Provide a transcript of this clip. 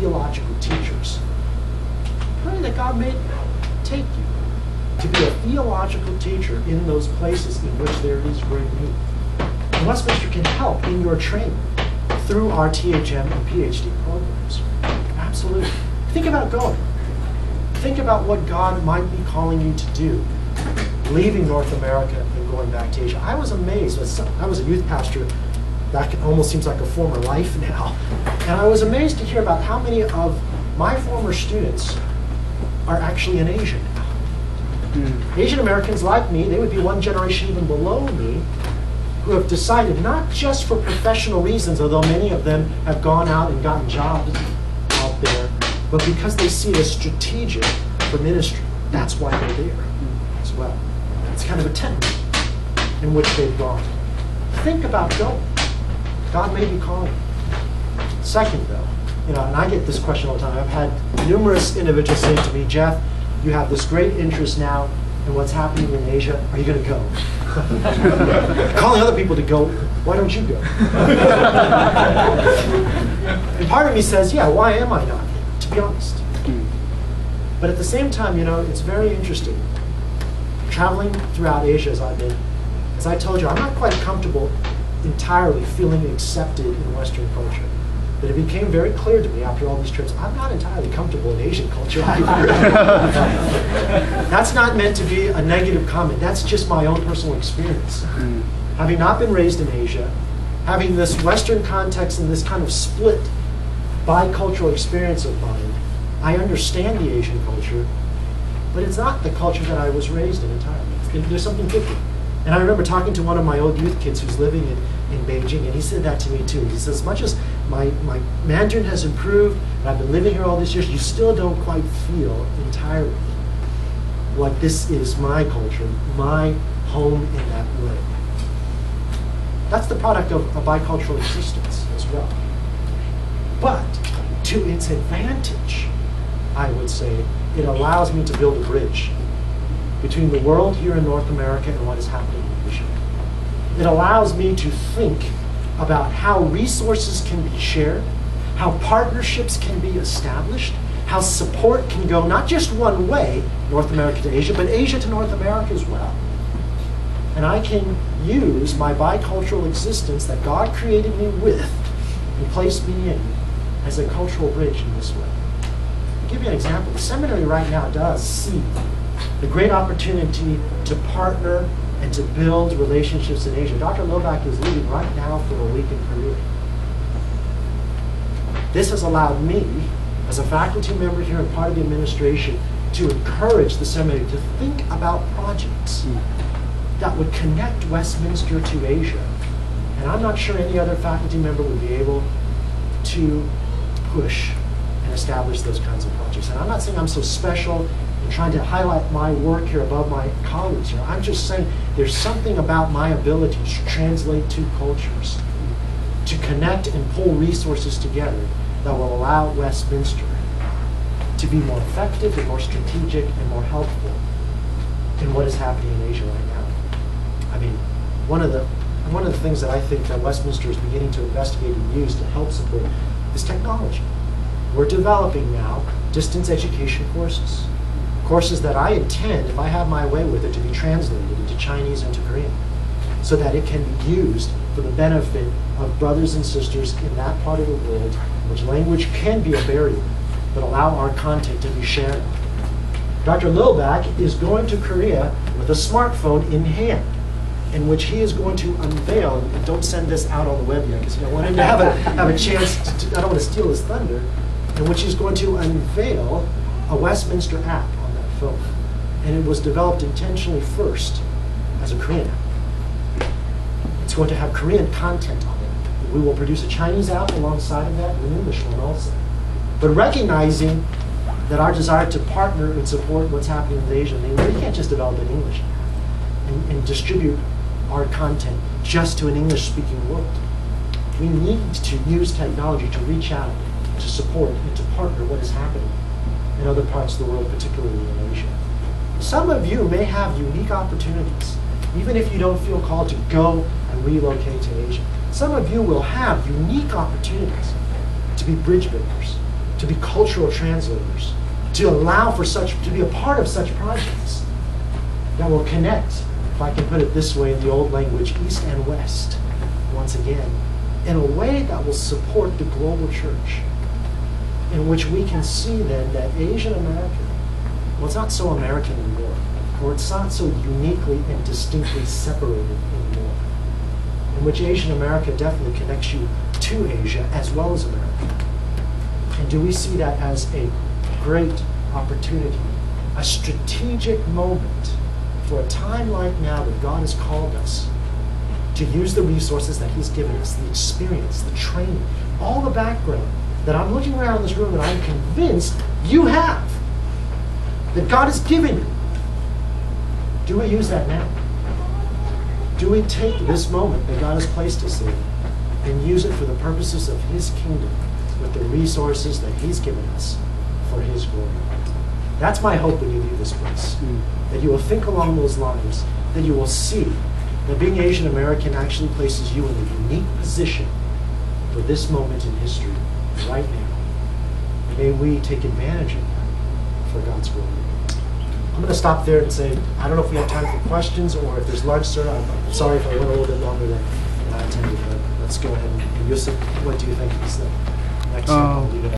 theological teachers. Pray that God may take you to be a theological teacher in those places in which there is great need. And Westminster can help in your training through our THM and PhD programs. Absolutely. Think about going. Think about what God might be calling you to do, leaving North America and going back to Asia. I was amazed. I was a youth pastor back, it almost seems like a former life now. And I was amazed to hear about how many of my former students are actually in Asia now. Asian Americans like me, they would be one generation even below me, who have decided, not just for professional reasons, although many of them have gone out and gotten jobs out there, but because they see it as strategic for ministry. That's why they're there as well. It's kind of a tent in which they've gone. Think about going. God may be calling you. Second, though, and I get this question all the time. I've had numerous individuals say to me, Jeff, you have this great interest now in what's happening in Asia. Are you going to go? Calling other people to go, why don't you go? And part of me says, yeah, why am I not? To be honest. But at the same time, it's very interesting. Traveling throughout Asia as I've been, as I told you, I'm not quite comfortable entirely feeling accepted in Western culture. But it became very clear to me after all these trips, I'm not entirely comfortable in Asian culture either. That's not meant to be a negative comment. That's just my own personal experience. Having not been raised in Asia, having this Western context and this kind of split bicultural experience of mine, I understand the Asian culture, but it's not the culture that I was raised in entirely. There's something different. And I remember talking to one of my old youth kids who's living in Beijing, and he said that to me too. He says, as much as my Mandarin has improved, and I've been living here all these years, you still don't quite feel entirely like this is my culture, my home in that way. That's the product of a bicultural existence as well. But to its advantage, I would say, it allows me to build a bridge between the world here in North America and what is happening in Asia. It allows me to think about how resources can be shared, how partnerships can be established, how support can go not just one way, North America to Asia, but Asia to North America as well. And I can use my bicultural existence that God created me with and placed me in as a cultural bridge in this way. I'll give you an example. The seminary right now does see the great opportunity to partner and to build relationships in Asia. Dr. Lovac is leaving right now for a week in Korea. This has allowed me, as a faculty member here and part of the administration, to encourage the seminary to think about projects that would connect Westminster to Asia. And I'm not sure any other faculty member would be able to push and establish those kinds of projects. And I'm not saying I'm so special in trying to highlight my work here above my colleagues here. I'm just saying there's something about my ability to translate two cultures, to connect and pull resources together that will allow Westminster to be more effective and more strategic and more helpful in what is happening in Asia right now. I mean, one of the things that I think that Westminster is beginning to investigate and use to help support is technology. We're developing now distance education courses. Courses that I intend, if I have my way with it, to be translated into Chinese and to Korean, so that it can be used for the benefit of brothers and sisters in that part of the world, which language can be a barrier, but allow our content to be shared. Dr. Lilback is going to Korea with a smartphone in hand, in which he is going to unveil, and don't send this out on the web yet, because I want him to have a chance, I don't want to steal his thunder, in which he's going to unveil a Westminster app on that phone. And it was developed intentionally first as a Korean app. It's going to have Korean content on it. We will produce a Chinese app alongside of that, and an English one also. But recognizing that our desire to partner and support what's happening in Asia, we can't just develop an English app and distribute our content just to an English-speaking world. We need to use technology to reach out, to support, and to partner what is happening in other parts of the world, particularly in Asia. Some of you may have unique opportunities, even if you don't feel called to go and relocate to Asia. Some of you will have unique opportunities to be bridge builders, to be cultural translators, to allow for such, to be a part of such projects that will connect, if I can put it this way in the old language, East and West, once again, in a way that will support the global church, in which we can see then that Asian American, well, it's not so American anymore, or it's not so uniquely and distinctly separated anymore, in which Asian America definitely connects you to Asia as well as America. And do we see that as a great opportunity, a strategic moment for a time like now that God has called us to use the resources that He's given us, the experience, the training, all the background that I'm looking around this room and I'm convinced you have, that God has given you. Do we use that now? Do we take this moment that God has placed us in and use it for the purposes of His kingdom with the resources that He's given us for His glory? That's my hope when you leave this place, that you will think along those lines, that you will see that being Asian American actually places you in a unique position for this moment in history right now. May we take advantage of that for God's glory. I'm going to stop there and say, I don't know if we have time for questions or if there's lunch, sir. I'm sorry if I went a little bit longer than I intended, but let's go ahead and Yusuf, what do you think is the next step?